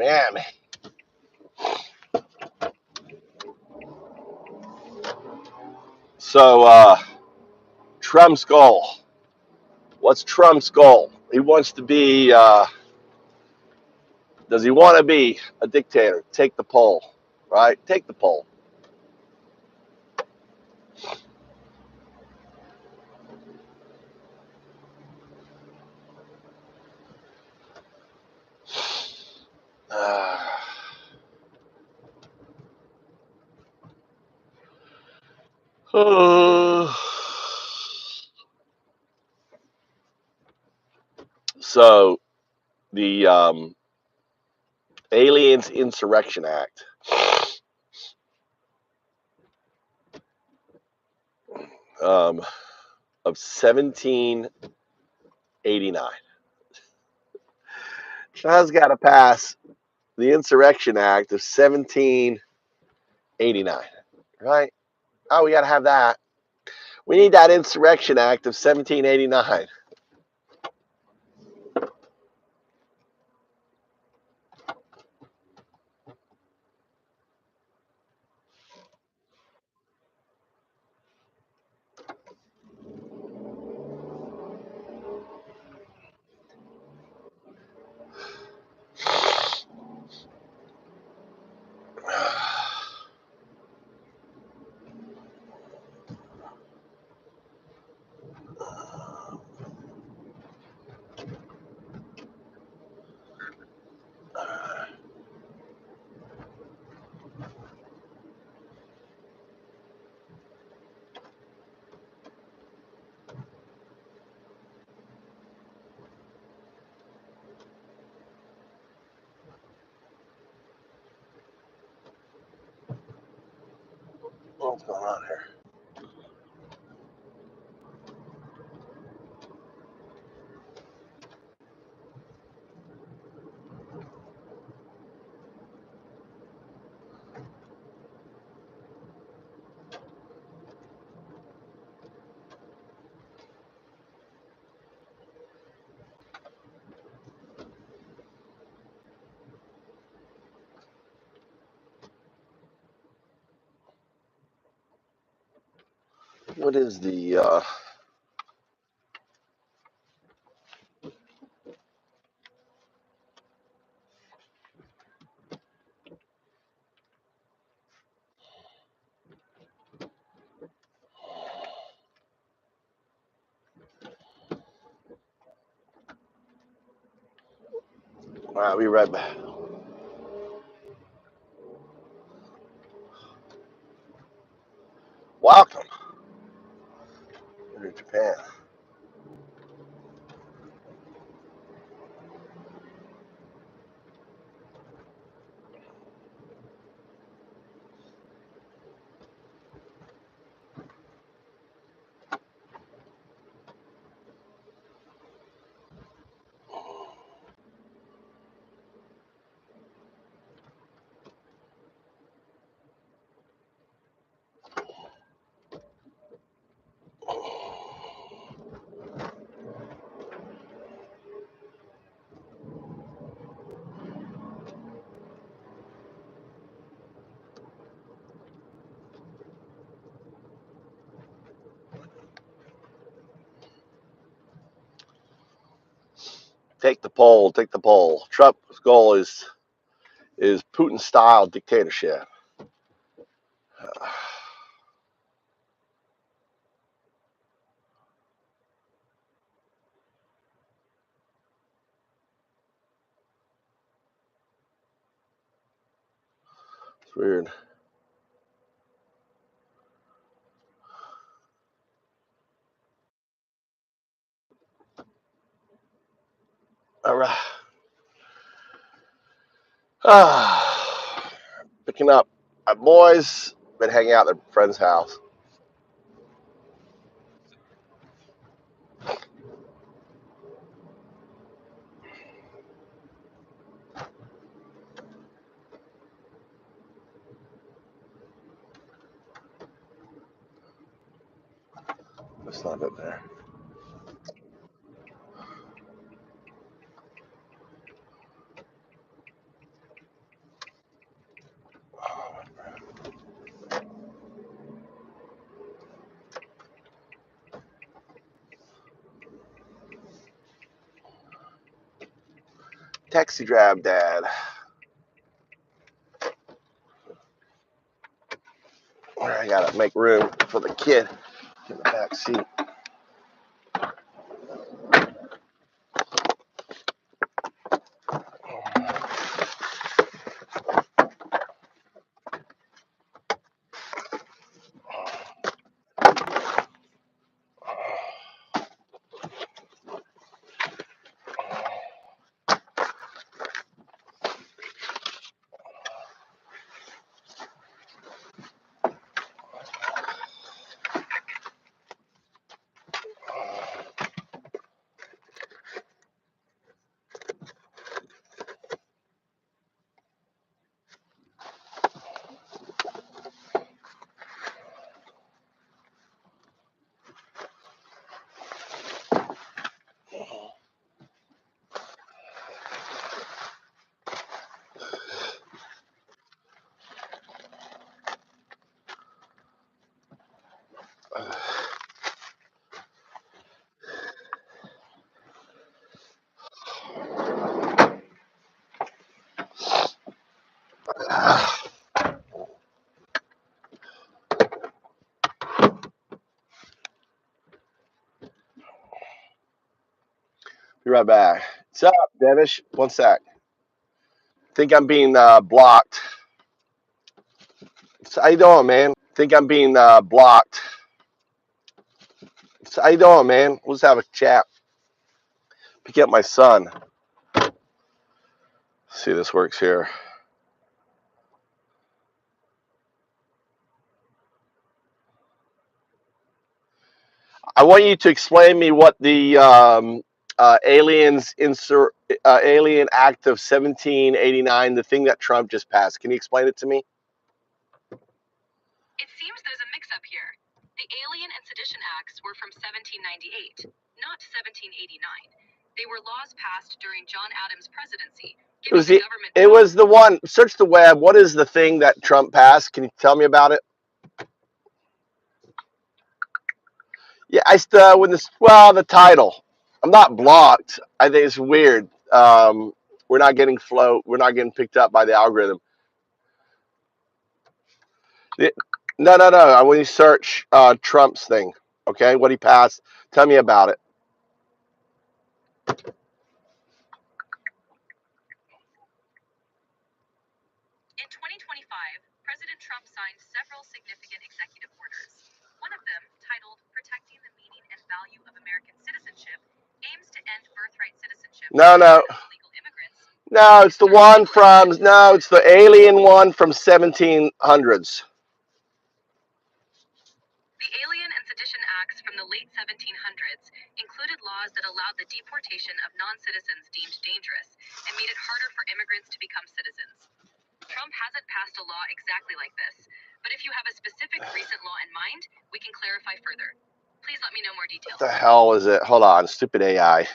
Man. So, Trump's goal. What's Trump's goal? He wants to be, does he want to be a dictator? Take the poll, right? Take the poll. So, the Aliens Insurrection Act of 1789. China's got to pass the Insurrection Act of 1789, right? Oh, we got to have that. We need that Insurrection Act of 1789. What's going on here? What is the all right, we right back. Welcome to Japan. Take the poll. Take the poll. Trump's goal is Putin-style dictatorship. It's weird. All right. Picking up. My boys been hanging out at their friend's house. It's not up there. Taxi drive, Dad. I gotta make room for the kid in the back seat. Be right back. What's up, Devish? One sec. Think I'm being blocked. So how you doing, man? Think I'm being blocked. So how you doing, man? We'll just have a chat. Pick up my son. See if this works here. I want you to explain me what the Alien Act of 1789, the thing that Trump just passed. Can you explain it to me? It seems there's a mix-up here. The Alien and Sedition Acts were from 1798, not 1789. They were laws passed during John Adams' presidency. It was the one. Search the web. What is the thing that Trump passed? Can you tell me about it? Yeah, the title. I'm not blocked. I think it's weird. We're not getting We're not getting picked up by the algorithm. No. I want you to search Trump's thing. Okay, what he passed. Tell me about it. In 2025, President Trump signed several significant executive orders. One of them, titled Protecting the Meaning and Value of American Citizenship, aims to end birthright citizenship for illegal immigrants. No, it's the one from, no, it's the alien one from 1700s. The Alien and Sedition Acts from the late 1700s included laws that allowed the deportation of non-citizens deemed dangerous and made it harder for immigrants to become citizens. Trump hasn't passed a law exactly like this, but if you have a specific recent law in mind, we can clarify further. Please let me know more details. What the hell is it? Hold on, stupid AI.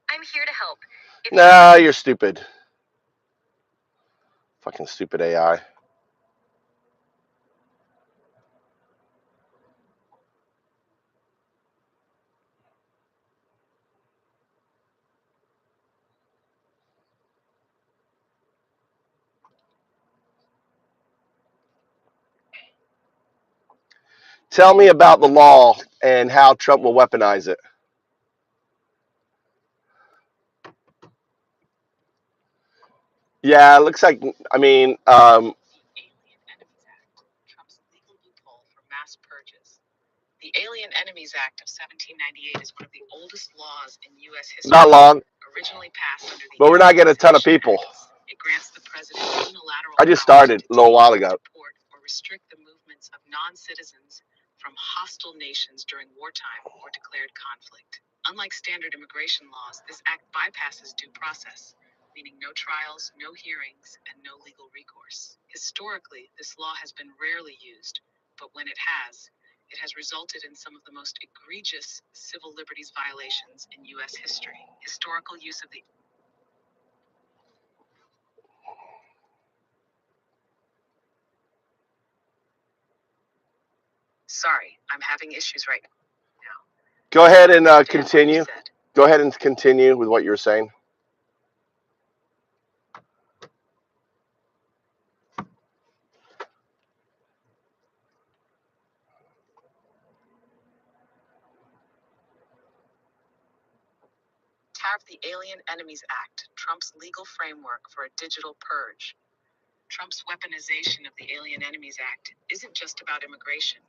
I'm here to help. No, you're stupid. Fucking stupid AI. Tell me about the law and how Trump will weaponize it. Yeah, it looks like, I mean, Alien Enemies Act, Trump's legal loophole for mass purges. The Alien Enemies Act of 1798 is one of the oldest laws in U.S. history. Not long. Originally passed under the but we're not getting a ton of people. It grants the president unilateral I just started a little while ago. Deport or restrict the movements of non-citizens from hostile nations during wartime or declared conflict. Unlike standard immigration laws, this act bypasses due process, meaning no trials, no hearings, and no legal recourse. Historically, this law has been rarely used, but when it has resulted in some of the most egregious civil liberties violations in U.S. history. Historical use of the Sorry, I'm having issues right now. Go ahead and continue. Go ahead and continue with what you were saying. Have the Alien Enemies Act, Trump's legal framework for a digital purge. Trump's weaponization of the Alien Enemies Act isn't just about immigration.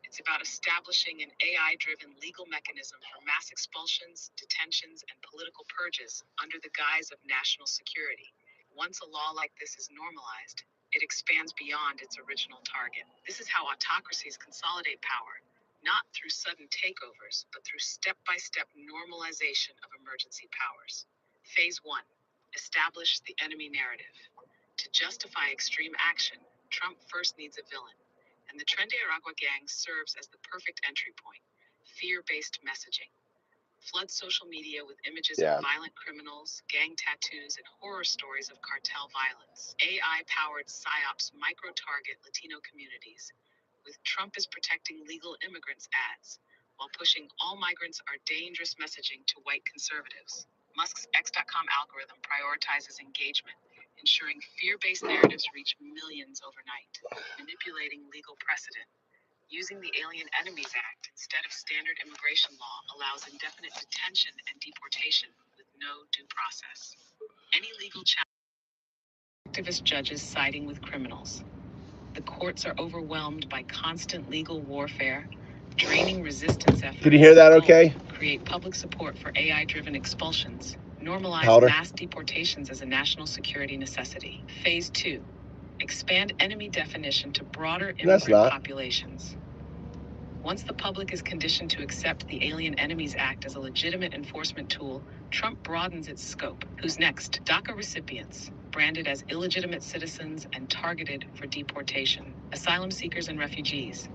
It's about establishing an AI-driven legal mechanism for mass expulsions, detentions, and political purges under the guise of national security. Once a law like this is normalized, it expands beyond its original target. This is how autocracies consolidate power, not through sudden takeovers, but through step-by-step normalization of emergency powers. Phase 1. Establish the enemy narrative. To justify extreme action, Trump first needs a villain, and the Tren de Aragua gang serves as the perfect entry point. Fear-based messaging. Flood social media with images of violent criminals, gang tattoos, and horror stories of cartel violence. AI-powered psyops micro-target Latino communities, with Trump is protecting legal immigrants ads, while pushing all migrants are dangerous messaging to white conservatives. Musk's X.com algorithm prioritizes engagement, ensuring fear-based narratives reach millions overnight. Manipulating legal precedent. Using the Alien Enemies Act instead of standard immigration law allows indefinite detention and deportation with no due process. Any legal challenge. Activist judges siding with criminals. The courts are overwhelmed by constant legal warfare, draining resistance efforts. Did you hear that okay? Create public support for AI-driven expulsions. Normalize Powder. mass deportations as a national security necessity. Phase 2. Expand enemy definition to broader immigrant populations. Once the public is conditioned to accept the Alien Enemies Act as a legitimate enforcement tool, Trump broadens its scope. Who's next? DACA recipients, branded as illegitimate citizens and targeted for deportation. Asylum seekers and refugees,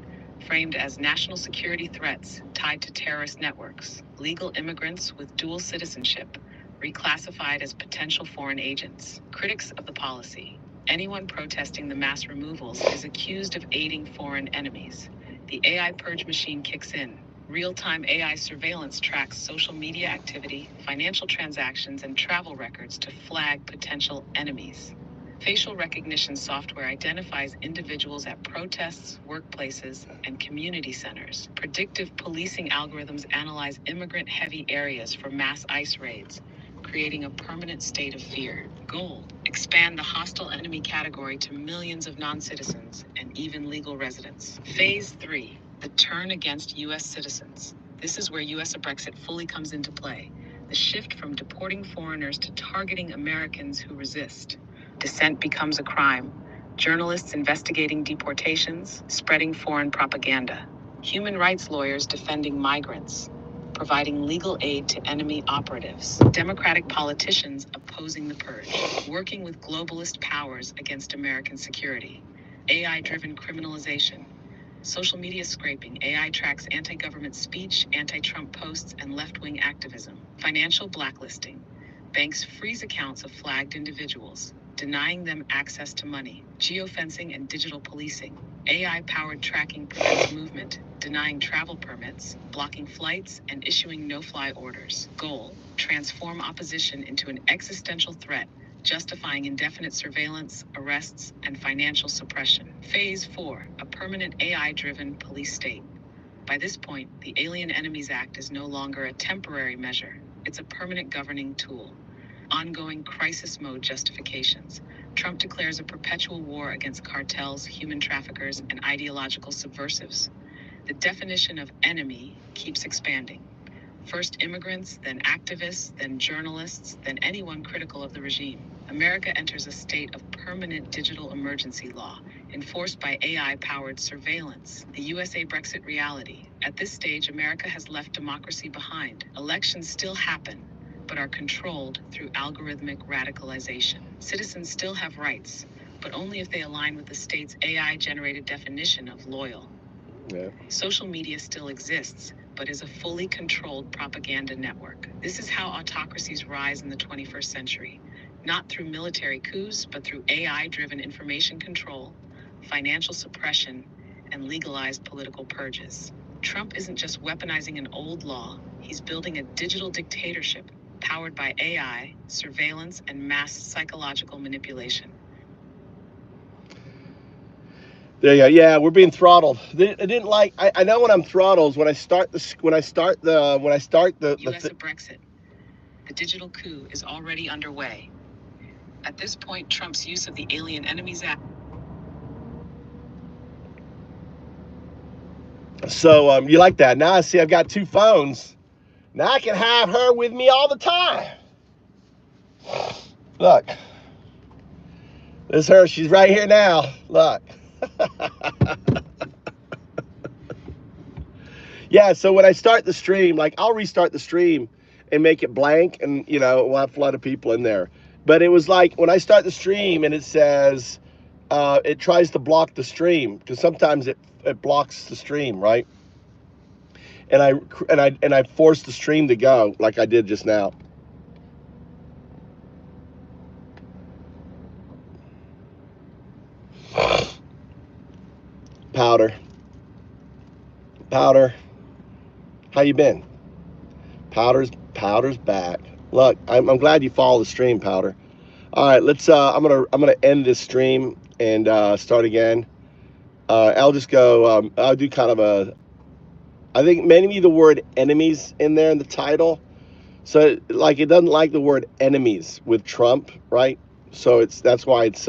framed as national security threats tied to terrorist networks. Legal immigrants with dual citizenship, reclassified as potential foreign agents. Critics of the policy. Anyone protesting the mass removals is accused of aiding foreign enemies. The AI purge machine kicks in. Real-time AI surveillance tracks social media activity, financial transactions, and travel records to flag potential enemies. Facial recognition software identifies individuals at protests, workplaces, and community centers. Predictive policing algorithms analyze immigrant-heavy areas for mass ICE raids, creating a permanent state of fear. Goal: expand the hostile enemy category to millions of non-citizens and even legal residents. Phase 3. The turn against U.S. citizens. This is where U.S. Brexit fully comes into play. The shift from deporting foreigners to targeting Americans who resist. Dissent becomes a crime. Journalists investigating deportations, spreading foreign propaganda. Human rights lawyers defending migrants, providing legal aid to enemy operatives. Democratic politicians opposing the purge, working with globalist powers against American security. AI-driven criminalization. Social media scraping. AI tracks anti-government speech, anti-Trump posts, and left-wing activism. Financial blacklisting. Banks freeze accounts of flagged individuals, denying them access to money. Geofencing and digital policing. AI-powered tracking prevents movement, denying travel permits, blocking flights, and issuing no-fly orders. Goal: transform opposition into an existential threat, justifying indefinite surveillance, arrests, and financial suppression. Phase 4. A permanent AI-driven police state. By this point, the Alien Enemies Act is no longer a temporary measure. It's a permanent governing tool. Ongoing crisis mode justifications. Trump declares a perpetual war against cartels, human traffickers, and ideological subversives. The definition of enemy keeps expanding. First immigrants, then activists, then journalists, then anyone critical of the regime. America enters a state of permanent digital emergency law, enforced by AI-powered surveillance. The USA Brexit reality. At this stage, America has left democracy behind. Elections still happen, but are controlled through algorithmic radicalization. Citizens still have rights, but only if they align with the state's AI-generated definition of loyal. Yeah. Social media still exists, but is a fully controlled propaganda network. This is how autocracies rise in the 21st century, not through military coups, but through AI-driven information control, financial suppression, and legalized political purges. Trump isn't just weaponizing an old law, he's building a digital dictatorship powered by AI, surveillance, and mass psychological manipulation. There you go. Yeah, we're being throttled. I didn't like. I know when I'm throttled when I start the U.S. of Brexit. The digital coup is already underway. At this point, Trump's use of the Alien Enemies Act. So you like that? Now I see I've got two phones. Now I can have her with me all the time. Look, this is her. She's right here now. Look. Yeah, so when I start the stream, like I'll restart the stream and make it blank, and we'll have a flood of people in there. But it was like when I start the stream and it says it tries to block the stream, because sometimes it blocks the stream, right? And I force the stream to go like I did just now. Powder, how you been? Powder's back. Look, I'm glad you follow the stream, Powder. All right, let's. I'm gonna end this stream and start again. I'll just go. I'll do kind of a. I think maybe the word enemies in there in the title. So like it doesn't like the word enemies with Trump, right? So that's why it's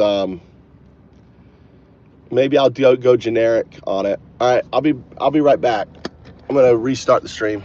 maybe I'll go generic on it. All right, I'll be right back. I'm gonna restart the stream.